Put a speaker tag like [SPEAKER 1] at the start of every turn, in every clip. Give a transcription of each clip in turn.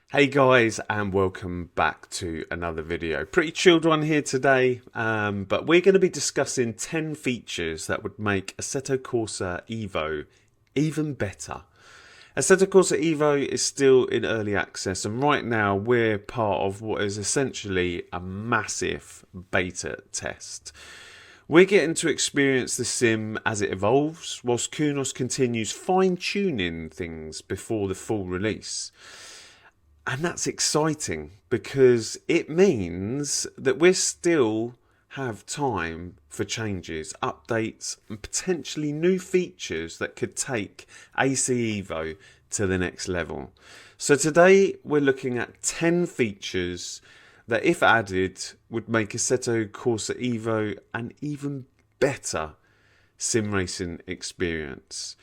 [SPEAKER 1] Hey guys, and welcome back to another video. Pretty chilled one here today, but we're going to be discussing 10 features that would make Assetto Corsa Evo even better. Assetto Corsa Evo is still in early access, and right now we're part of what is essentially a massive beta test. We're getting to experience the sim as it evolves, whilst Kunos continues fine-tuning things before the full release. And that's exciting because it means that we still have time for changes, updates, and potentially new features that could take AC Evo to the next level. So today we're looking at 10 features that, if added, would make Assetto Corsa Evo an even better sim racing experience.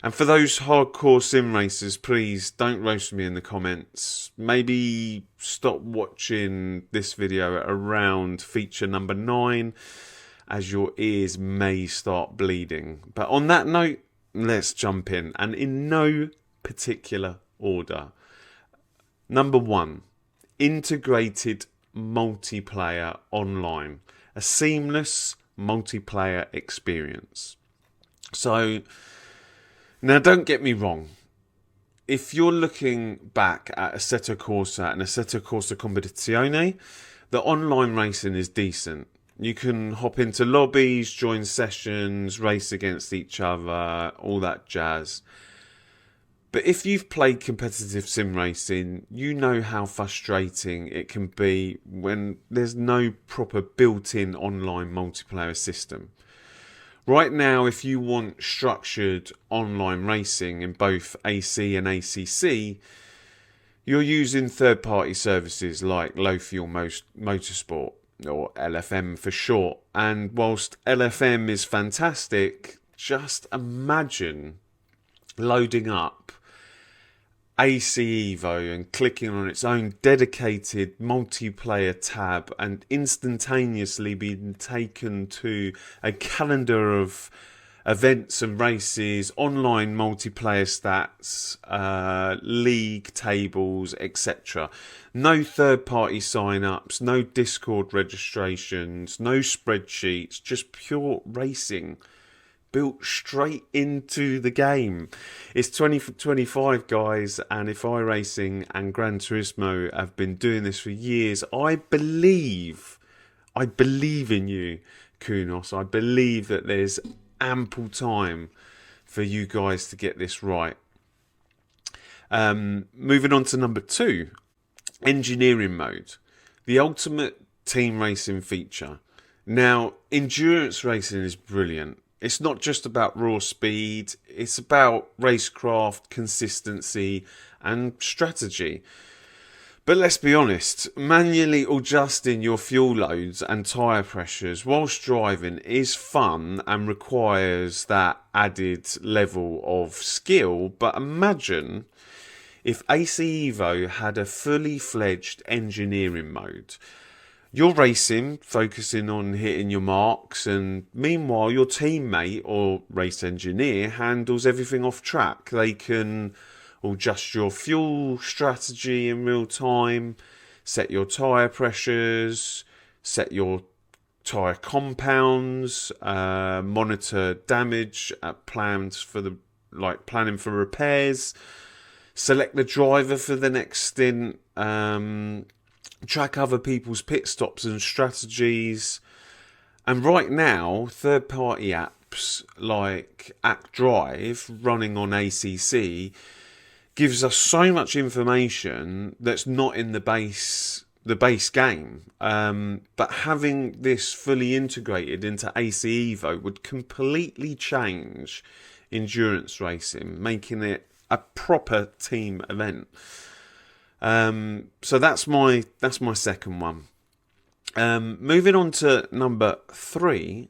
[SPEAKER 1] And for those hardcore sim racers, please don't roast me in the comments. Maybe stop watching this video at around feature number 9, as your ears may start bleeding. But on that note, let's jump in, and in no particular order. Number 1, integrated multiplayer online. A seamless multiplayer experience. So, now, don't get me wrong. If you're looking back at Assetto Corsa and Assetto Corsa Competizione, the online racing is decent. You can hop into lobbies, join sessions, race against each other, all that jazz. But if you've played competitive sim racing, you know how frustrating it can be when there's no proper built-in online multiplayer system. Right now, if you want structured online racing in both AC and ACC, you're using third-party services like Low Fuel Motorsport, or LFM for short. And whilst LFM is fantastic, just imagine loading up AC Evo and clicking on its own dedicated multiplayer tab and instantaneously being taken to a calendar of events and races, online multiplayer stats, league tables, etc. No third-party sign-ups, no Discord registrations, no spreadsheets, just pure racing built straight into the game. It's 2025, guys, and if iRacing and Gran Turismo have been doing this for years, I believe in you, Kunos. I believe that there's ample time for you guys to get this right. Moving on to number 2, engineering mode, the ultimate team racing feature. Now, endurance racing is brilliant. It's not just about raw speed, it's about racecraft, consistency and strategy. But let's be honest, manually adjusting your fuel loads and tyre pressures whilst driving is fun and requires that added level of skill. But imagine if AC Evo had a fully fledged engineering mode. You're racing, focusing on hitting your marks, and meanwhile your teammate or race engineer handles everything off track. They can adjust your fuel strategy in real time, set your tyre pressures, set your tyre compounds, monitor damage, planning for repairs, select the driver for the next stint, track other people's pit stops and strategies. And right now, third-party apps like AppDrive running on ACC gives us so much information that's not in the base game. But having this fully integrated into AC Evo would completely change endurance racing, making it a proper team event. So that's my second one. Moving on to number 3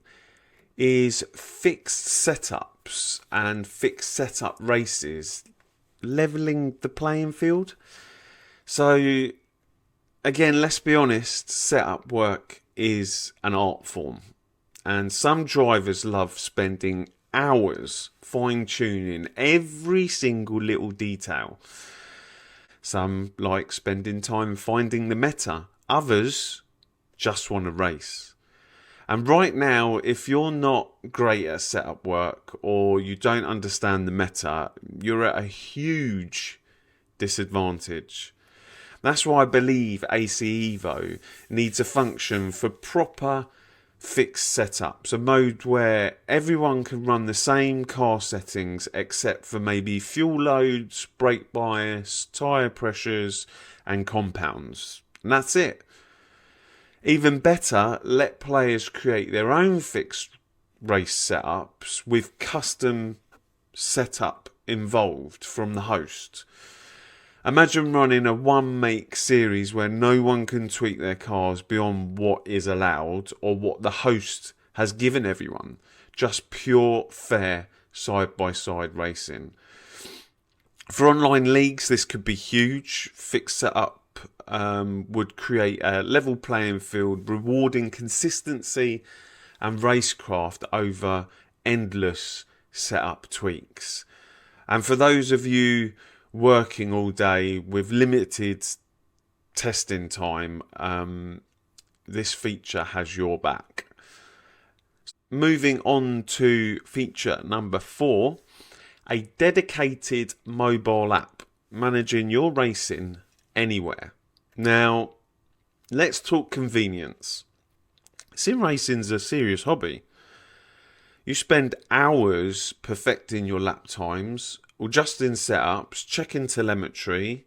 [SPEAKER 1] is fixed setups and fixed setup races, leveling the playing field. So again, let's be honest, setup work is an art form, and some drivers love spending hours fine-tuning every single little detail. Some like spending time finding the meta. Others just want to race. And right now, if you're not great at setup work or you don't understand the meta, you're at a huge disadvantage. That's why I believe AC Evo needs a function for proper fixed setups, a mode where everyone can run the same car settings except for maybe fuel loads, brake bias, tyre pressures and compounds. And that's it. Even better, let players create their own fixed race setups with custom setup involved from the host. Imagine running a one-make series where no one can tweak their cars beyond what is allowed or what the host has given everyone. Just pure, fair, side-by-side racing. For online leagues, this could be huge. Fixed setup would create a level playing field, rewarding consistency and racecraft over endless setup tweaks. And for those of you working all day with limited testing time, this feature has your back. Moving on to feature number 4, a dedicated mobile app managing your racing anywhere. Now, let's talk convenience. Sim racing's a serious hobby. You spend hours perfecting your lap times, adjusting setups, checking telemetry.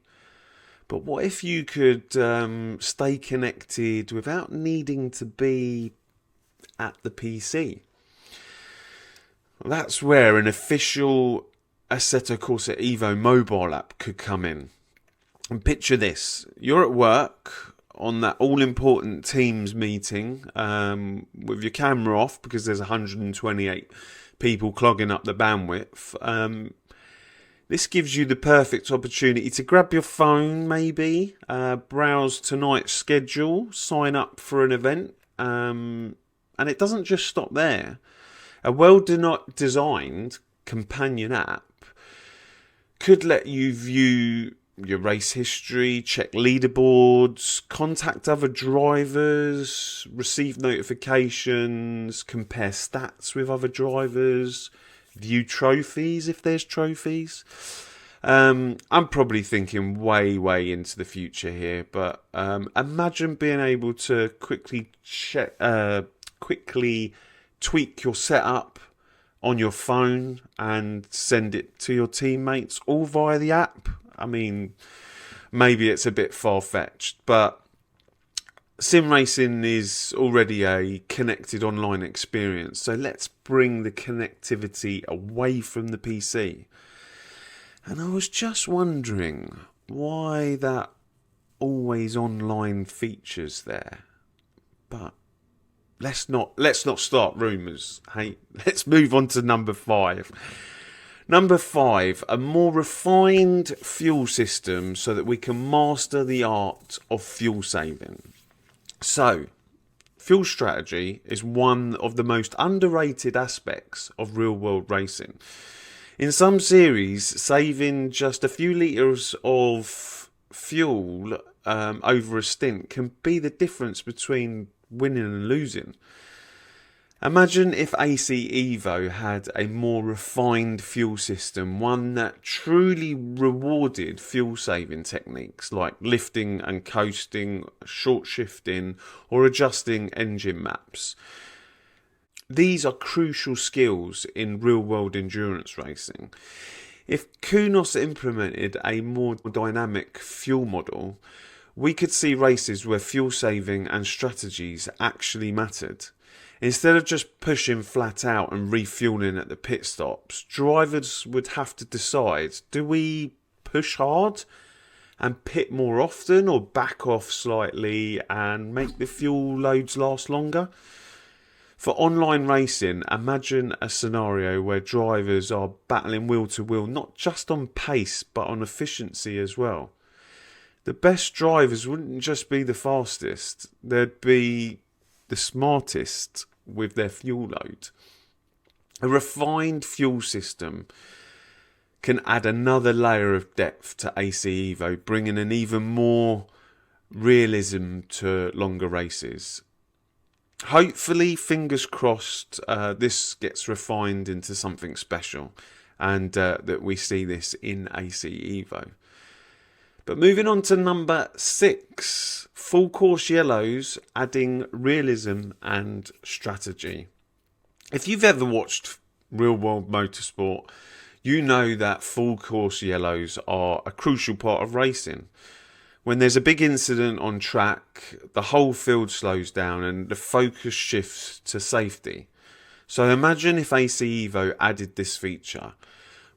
[SPEAKER 1] But what if you could stay connected without needing to be at the PC? That's where an official Assetto Corsa Evo mobile app could come in. And picture this. You're at work on that all-important Teams meeting with your camera off because there's 128 people clogging up the bandwidth. This gives you the perfect opportunity to grab your phone, maybe, browse tonight's schedule, sign up for an event, and it doesn't just stop there. A well-designed companion app could let you view your race history, check leaderboards, contact other drivers, receive notifications, compare stats with other drivers, view trophies if there's trophies. I'm probably thinking way into the future here, but imagine being able to quickly tweak your setup on your phone and send it to your teammates all via the app. I mean, maybe it's a bit far-fetched, but sim racing is already a connected online experience, so let's bring the connectivity away from the PC. And I was just wondering why that always online feature's there. But let's not start rumours. Hey, let's move on to number 5. Number 5, a more refined fuel system so that we can master the art of fuel saving. So, fuel strategy is one of the most underrated aspects of real-world racing. In some series, saving just a few litres of fuel over a stint can be the difference between winning and losing. Imagine if AC Evo had a more refined fuel system, one that truly rewarded fuel saving techniques like lifting and coasting, short shifting or adjusting engine maps. These are crucial skills in real-world endurance racing. If Kunos implemented a more dynamic fuel model, we could see races where fuel saving and strategies actually mattered. Instead of just pushing flat out and refueling at the pit stops, drivers would have to decide, do we push hard and pit more often or back off slightly and make the fuel loads last longer? For online racing, imagine a scenario where drivers are battling wheel to wheel, not just on pace, but on efficiency as well. The best drivers wouldn't just be the fastest, they'd be the smartest with their fuel load. A refined fuel system can add another layer of depth to AC Evo, bringing an even more realism to longer races. Hopefully, fingers crossed, this gets refined into something special, and that we see this in AC Evo. But moving on to number 6, full course yellows adding realism and strategy. If you've ever watched real world motorsport, you know that full course yellows are a crucial part of racing. When there's a big incident on track, the whole field slows down and the focus shifts to safety. So imagine if AC Evo added this feature.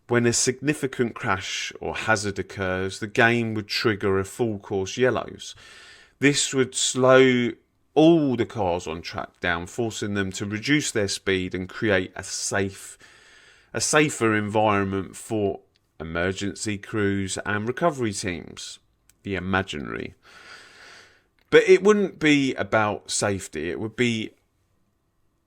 [SPEAKER 1] When a significant crash or hazard occurs, the game would trigger a full course yellows. This would slow all the cars on track down, forcing them to reduce their speed and create a safer environment for emergency crews and recovery teams. The imaginary. But it wouldn't be about safety. It would be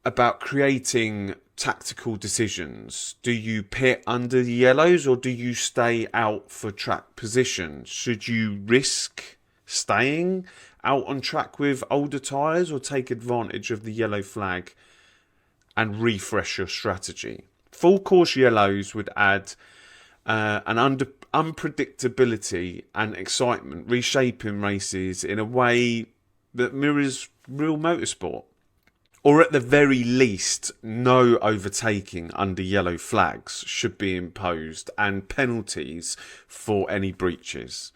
[SPEAKER 1] about creating tactical decisions. Do you pit under the yellows or do you stay out for track position? Should you risk staying out on track with older tyres or take advantage of the yellow flag and refresh your strategy? Full course yellows would add an unpredictability and excitement, reshaping races in a way that mirrors real motorsport. Or at the very least, no overtaking under yellow flags should be imposed and penalties for any breaches.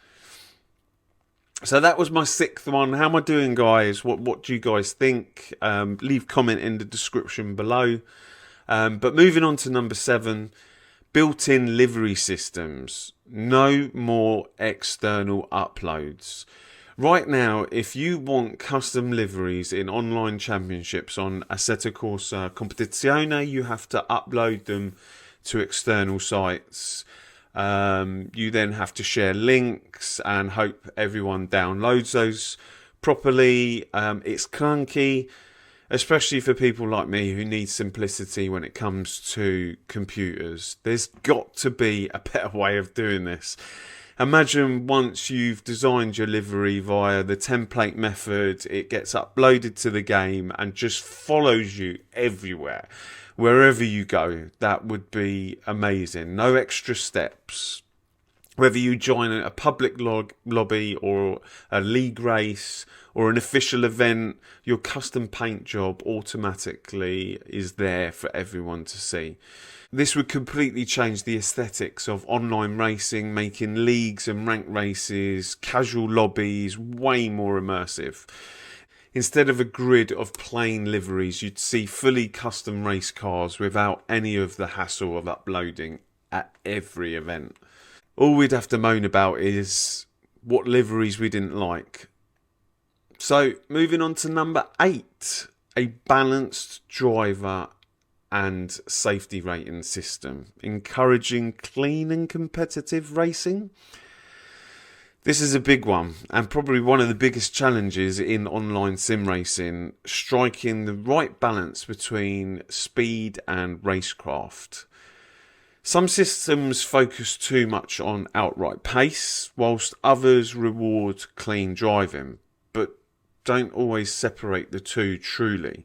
[SPEAKER 1] So that was my 6th one. How am I doing, guys? What do you guys think? Leave comment in the description below. But moving on to number 7, built-in livery systems. No more external uploads. Right now, if you want custom liveries in online championships on Assetto Corsa Competizione, you have to upload them to external sites. You then have to share links and hope everyone downloads those properly. It's clunky, especially for people like me who need simplicity when it comes to computers. There's got to be a better way of doing this. Imagine once you've designed your livery via the template method, it gets uploaded to the game and just follows you everywhere, wherever you go. That would be amazing. No extra steps. Whether you join a public lobby or a league race or an official event, your custom paint job automatically is there for everyone to see. This would completely change the aesthetics of online racing, making leagues and ranked races, casual lobbies way more immersive. Instead of a grid of plain liveries, you'd see fully custom race cars without any of the hassle of uploading at every event. All we'd have to moan about is what liveries we didn't like. So, moving on to number 8, a balanced driver and safety rating system, encouraging clean and competitive racing. This is a big one, and probably one of the biggest challenges in online sim racing, striking the right balance between speed and racecraft. Some systems focus too much on outright pace, whilst others reward clean driving, but don't always separate the two truly.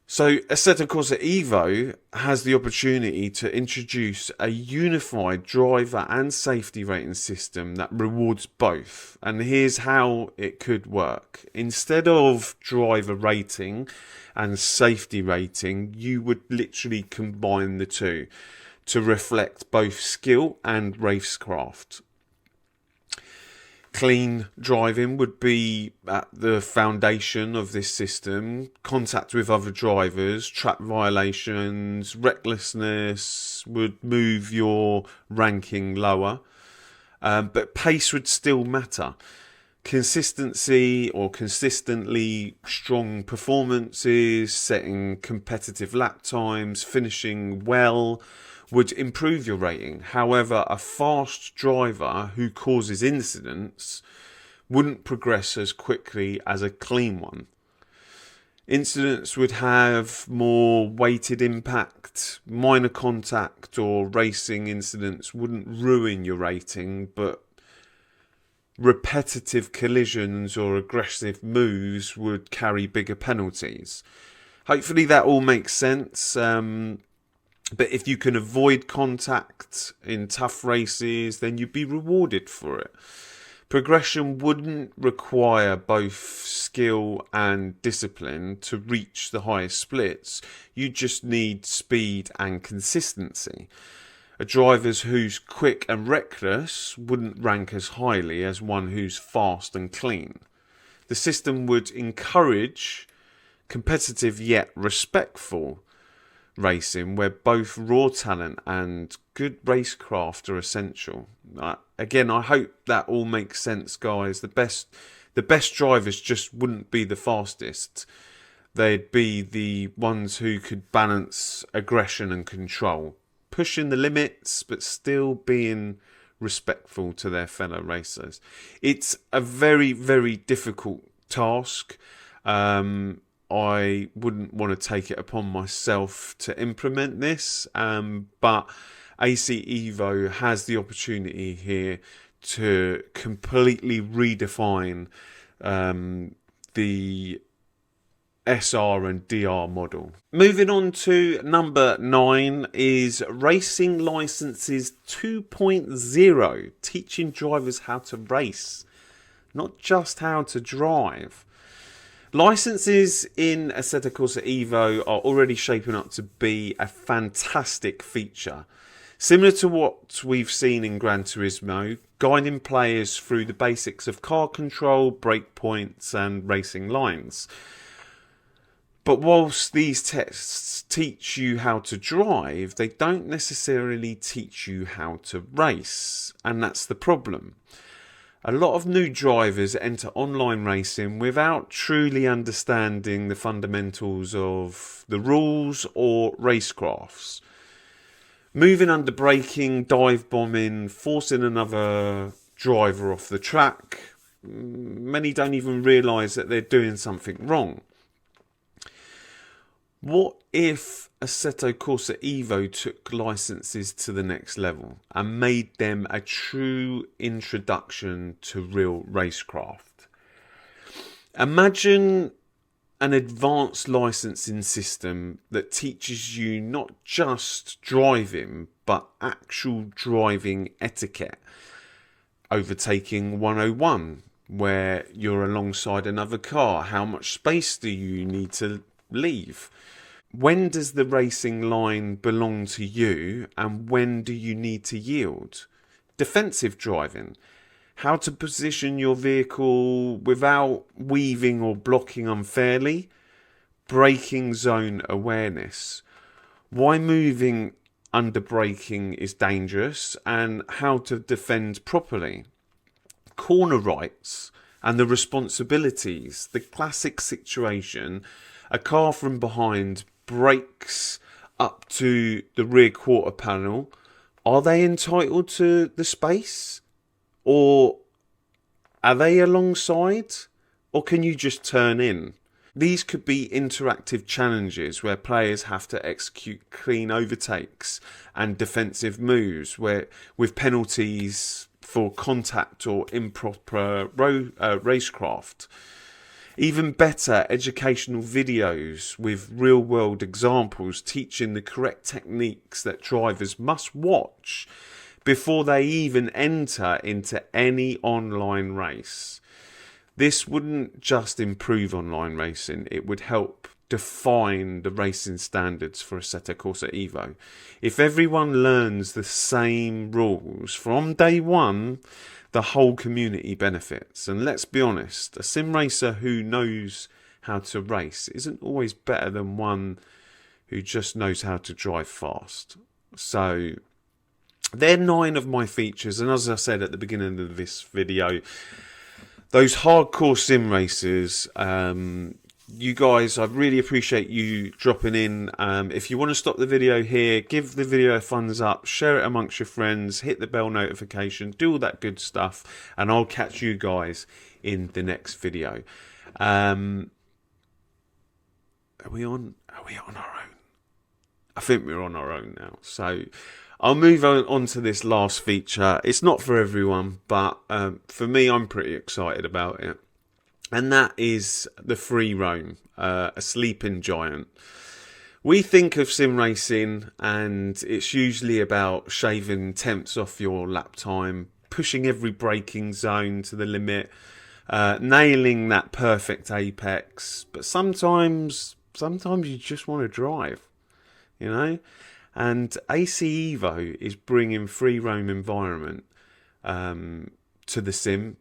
[SPEAKER 1] So Assetto Corsa Evo has the opportunity to introduce a unified driver and safety rating system that rewards both. And here's how it could work. Instead of driver rating and safety rating, you would literally combine the two to reflect both skill and racecraft. Clean driving would be at the foundation of this system. Contact with other drivers, track violations, recklessness would move your ranking lower. But pace would still matter. Consistency or consistently strong performances, setting competitive lap times, finishing well would improve your rating. However, a fast driver who causes incidents wouldn't progress as quickly as a clean one. Incidents would have more weighted impact. Minor contact or racing incidents wouldn't ruin your rating, but repetitive collisions or aggressive moves would carry bigger penalties. Hopefully that all makes sense. But if you can avoid contact in tough races, then you'd be rewarded for it. Progression wouldn't require both skill and discipline to reach the highest splits. You just need speed and consistency. A driver who's quick and reckless wouldn't rank as highly as one who's fast and clean. The system would encourage competitive yet respectful racing, where both raw talent and good racecraft are essential. Again, I hope that all makes sense, guys. The best drivers just wouldn't be the fastest. They'd be the ones who could balance aggression and control, pushing the limits but still being respectful to their fellow racers. It's a very, very difficult task. I wouldn't want to take it upon myself to implement this, but AC Evo has the opportunity here to completely redefine the SR and DR model. Moving on to number 9 is Racing Licenses 2.0, teaching drivers how to race, not just how to drive. Licenses in Assetto Corsa Evo are already shaping up to be a fantastic feature. Similar to what we've seen in Gran Turismo, guiding players through the basics of car control, brake points and racing lines. But whilst these tests teach you how to drive, they don't necessarily teach you how to race, and that's the problem. A lot of new drivers enter online racing without truly understanding the fundamentals of the rules or racecrafts. Moving under braking, dive bombing, forcing another driver off the track. Many don't even realise that they're doing something wrong. What if Assetto Corsa Evo took licenses to the next level and made them a true introduction to real racecraft? Imagine an advanced licensing system that teaches you not just driving, but actual driving etiquette. Overtaking 101, where you're alongside another car. How much space do you need to leave? When does the racing line belong to you, and when do you need to yield? Defensive driving. How to position your vehicle without weaving or blocking unfairly. Braking zone awareness. Why moving under braking is dangerous, and how to defend properly. Corner rights and the responsibilities. The classic situation: a car from behind brakes up to the rear quarter panel. Are they entitled to the space? Or are they alongside? Or can you just turn in? These could be interactive challenges where players have to execute clean overtakes and defensive moves with penalties for contact or improper racecraft. Even better, educational videos with real-world examples teaching the correct techniques that drivers must watch before they even enter into any online race. This wouldn't just improve online racing, it would help define the racing standards for Assetto Corsa Evo. If everyone learns the same rules from day one, the whole community benefits. And let's be honest, a sim racer who knows how to race isn't always better than one who just knows how to drive fast. So they're 9 of my features, and as I said at the beginning of this video, those hardcore sim racers, you guys, I really appreciate you dropping in. If you want to stop the video here, give the video a thumbs up, share it amongst your friends, hit the bell notification, do all that good stuff, and I'll catch you guys in the next video. Are we on our own? I think we're on our own now. So I'll move on to this last feature. It's not for everyone, but for me, I'm pretty excited about it. And that is the free roam, a sleeping giant. We think of sim racing and it's usually about shaving temps off your lap time, pushing every braking zone to the limit, nailing that perfect apex. But sometimes you just want to drive, you know? And AC Evo is bringing free roam environment to the sim.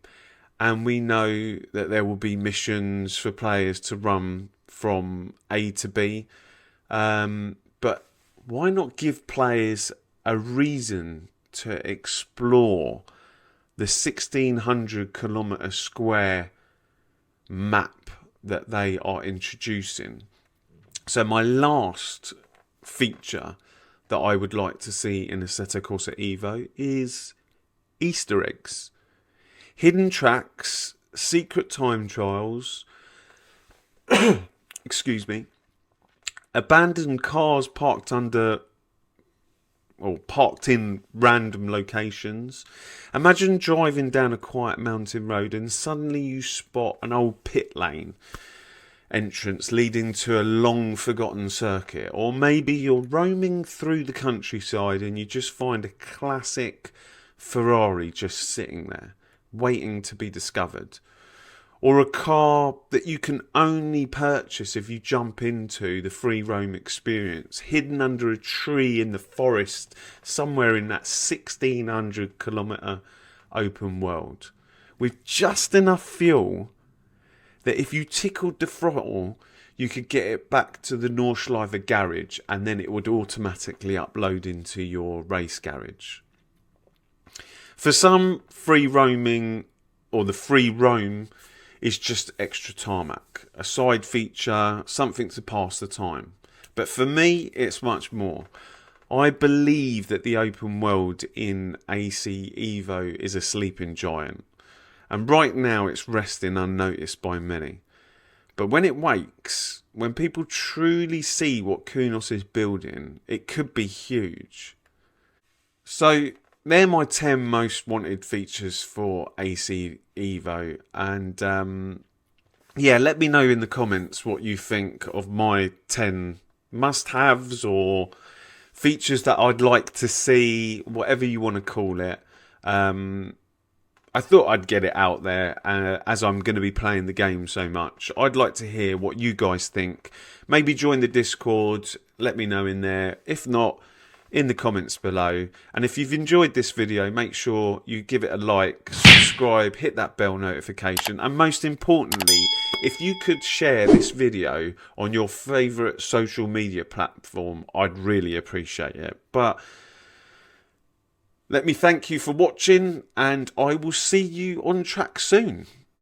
[SPEAKER 1] And we know that there will be missions for players to run from A to B. But why not give players a reason to explore the 1,600 kilometre square map that they are introducing? So my last feature that I would like to see in Assetto Corsa Evo is Easter eggs. Hidden tracks, secret time trials, excuse me, abandoned cars parked in random locations. Imagine driving down a quiet mountain road and suddenly you spot an old pit lane entrance leading to a long forgotten circuit. Or maybe you're roaming through the countryside and you just find a classic Ferrari just sitting there, waiting to be discovered. Or a car that you can only purchase if you jump into the free roam experience, hidden under a tree in the forest, somewhere in that 1,600 kilometre open world, with just enough fuel that if you tickled the throttle, you could get it back to the Nordschleife garage and then it would automatically upload into your race garage. For some, free roaming or the free roam is just extra tarmac, a side feature, something to pass the time. But for me, it's much more. I believe that the open world in AC Evo is a sleeping giant. And right now it's resting unnoticed by many. But when it wakes, when people truly see what Kunos is building, it could be huge. So they're my 10 most wanted features for AC Evo. And yeah, let me know in the comments what you think of my 10 must-haves or features that I'd like to see, whatever you want to call it. I thought I'd get it out there as I'm going to be playing the game so much. I'd like to hear what you guys think. Maybe join the Discord, let me know in there. If not, in the comments below. And if you've enjoyed this video, make sure you give it a like, subscribe, hit that bell notification, and most importantly, if you could share this video on your favourite social media platform, I'd really appreciate it. But let me thank you for watching, and I will see you on track soon.